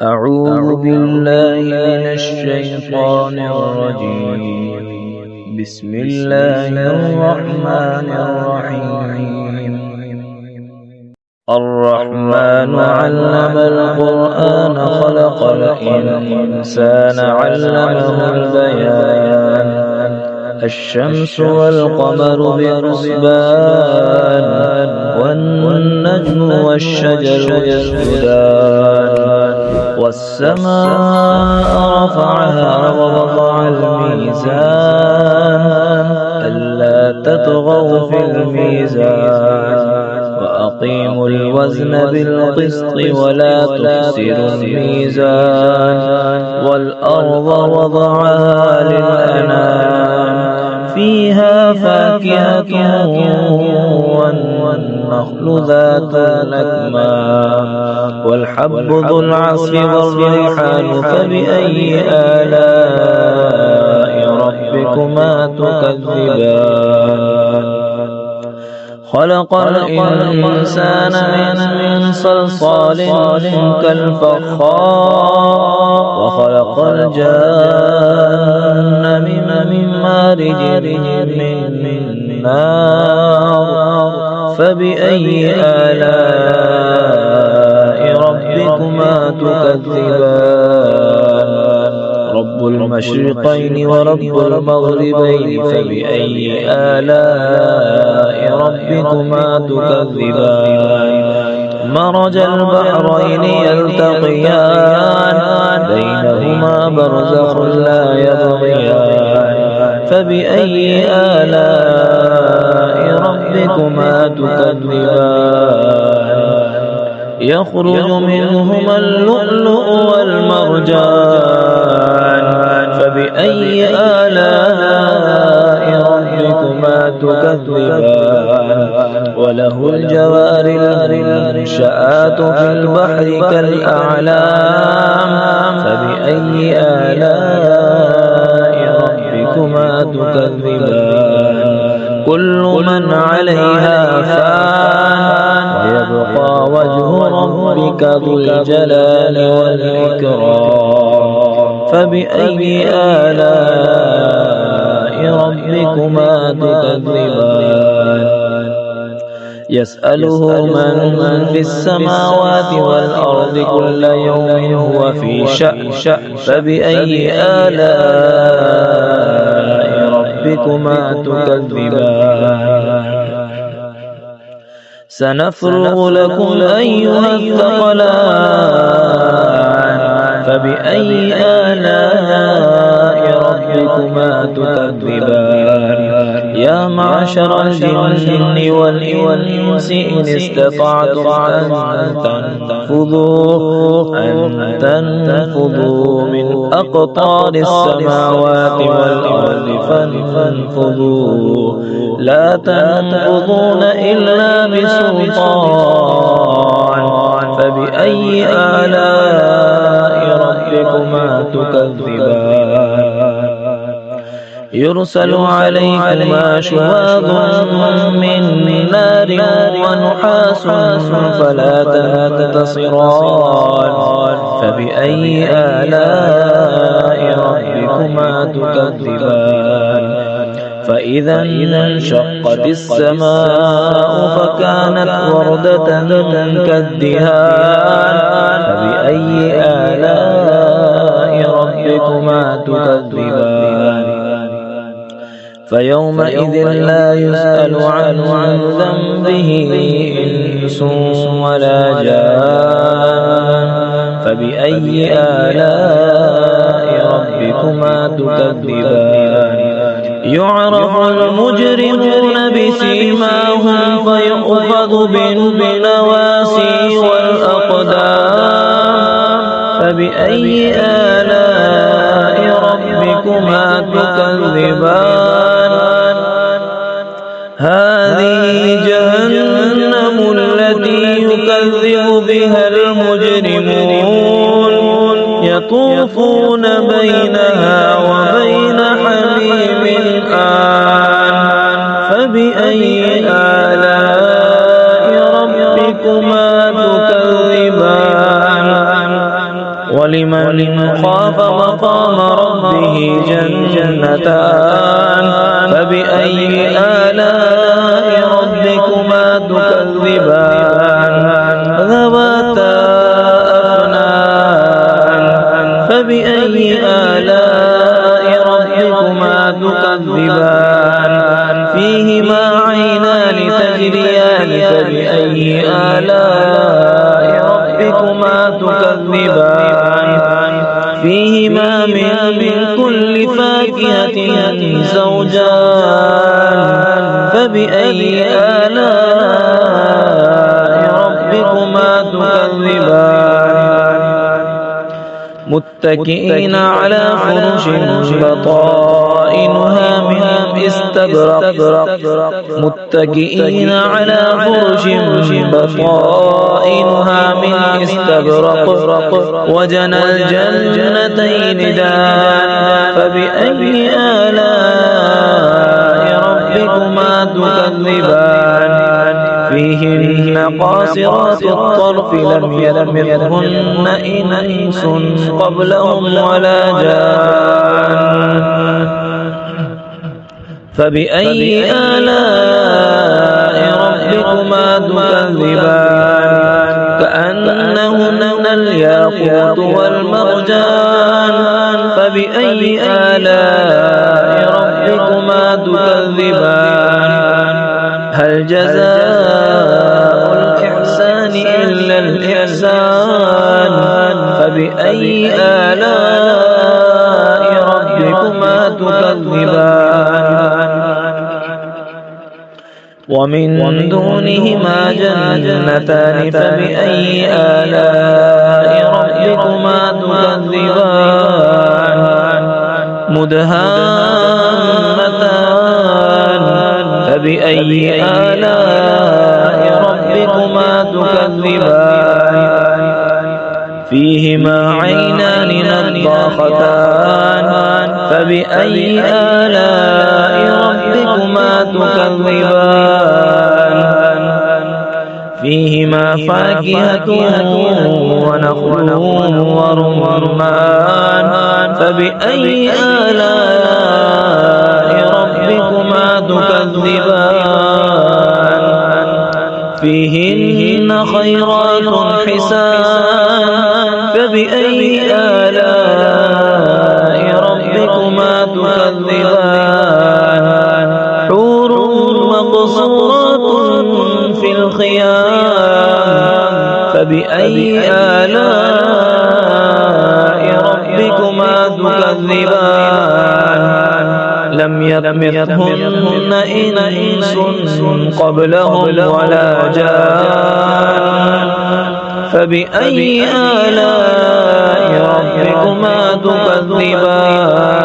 أعوذ بالله من الشيطان الرجيم. بسم الله الرحمن الرحيم. الرحمن علم القرآن خلق الإنسان علمه البيان. الشمس والقمر بحسبان والنجم والشجر يسجدان والسماء رفعها ووضع الميزان ألا تطغوا في الميزان وأقيموا الوزن بالقسط ولا تخسروا الميزان والأرض وضعها للأنام فيها فاكهة والنخل ذات الأكمام والحب ذو العصف والريحان فبأي آلاء ربكما تكذبان خلق الإنسان من صلصال كالفخار وخلق الجن من مارج من نار فبأي آلاء ربكما تكذبان رب المشرقين ورب المغربين فبأي آلاء ربكما تكذبان مرج البحرين يلتقيان بينهما برزخ لا يبغيان فبأي آلاء ربكما تكذبان يخرج منهما اللؤلؤ والمرجان فبأي آلاء ربكما تكذبان وله الجوار المنشآت في البحر كالأعلام فبأي آلاء ربكما تكذبان كل من عليها فان ويبقى وجه ربك ذو الجلال والإكرام فبأي آلاء ربكما تكذبان يسأله من في السماوات والأرض كل يوم هو في شأن فبأي آلاء ربكما تكذبان سنفرغ لكم أيها الثقلان فبأي آلاء ربكما تكذبان يا معشر الجن والإنس إن استطعتم أن تنفذوا من أقطار السماوات والأرض فانفذوا لا تنفذون إلا بسلطان فبأي آلاء ربكما تكذبان يرسل عليكما شواظ من نار ونحاس فلا تنتصران فبأي آلاء ربكما تكذبان فإذا انشقت السماء فكانت وردة كالدهان فبأي آلاء ربكما تكذبان فيومئذ لا يسأل عن ذنبه إنس ولا جان فبأي آلاء ربكما تكذبان يعرف المجرمون بسيماهم فيؤخذ بالنواسي والأقدام فبأي آلاء ربكما تكذبان هذه جهنم التي يكذب بها المجرمون يطوفون بينها وبين حميم آن فبأي آلاء ربكما تكذبان ولمن خاف مقام ربه جنتان فبأي آلاء ربكما تكذبان ذواتا أفنان فبأي آلاء ربكما تكذبان فيهما عينان تجريان فبأي آلاء ربكما تكذبان فيهما من كل فاكهة زوجان فبأي آلاء ربكما تكذبان متكئين على فرش بطائنها من استبرق متكئين على فرش بطائنها من استبرق وجنى الجنتين دان فبأي آلاء ربكما تكذبان فيهن قاصرات الطرف لم يطمثهن إنس قبلهم ولا جان فبأي آلاء ربكما تكذبان كأنهن الياقوت والمرجان فبأي آلاء ربكما تكذبان هل جزاء الإحسان إلا الإحسان فبأي آلاء ربكما تكذبان ومن دونهما جنتان فبأي آلاء ربكما تكذبان مدهامتان فبأي آلاء ربكما تكذبان فيهما عينان نضاختان فبأي آلاء ربكما تكذبان فيهما فاكهة ونخل ورمان فبأي آلاء ربكما تكذبان فيهن خيرات حسان فبأي آلاء ربكما تكذبان حور مقصورات في الخيام فبأي آلاء ربكما تكذبان لم يطمثهن إنس قبلهم ولا جان فبأي آلاء ربكما تكذبان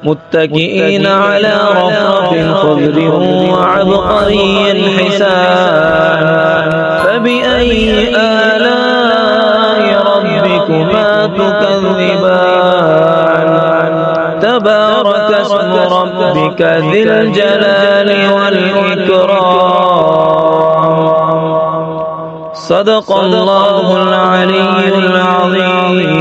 متكئين على رفرف خضر وعبقري حسان فبأي آلاء ربكما تكذبان تبارك اسم ربك ذي الجلال والإكرام صدق الله العلي العظيم.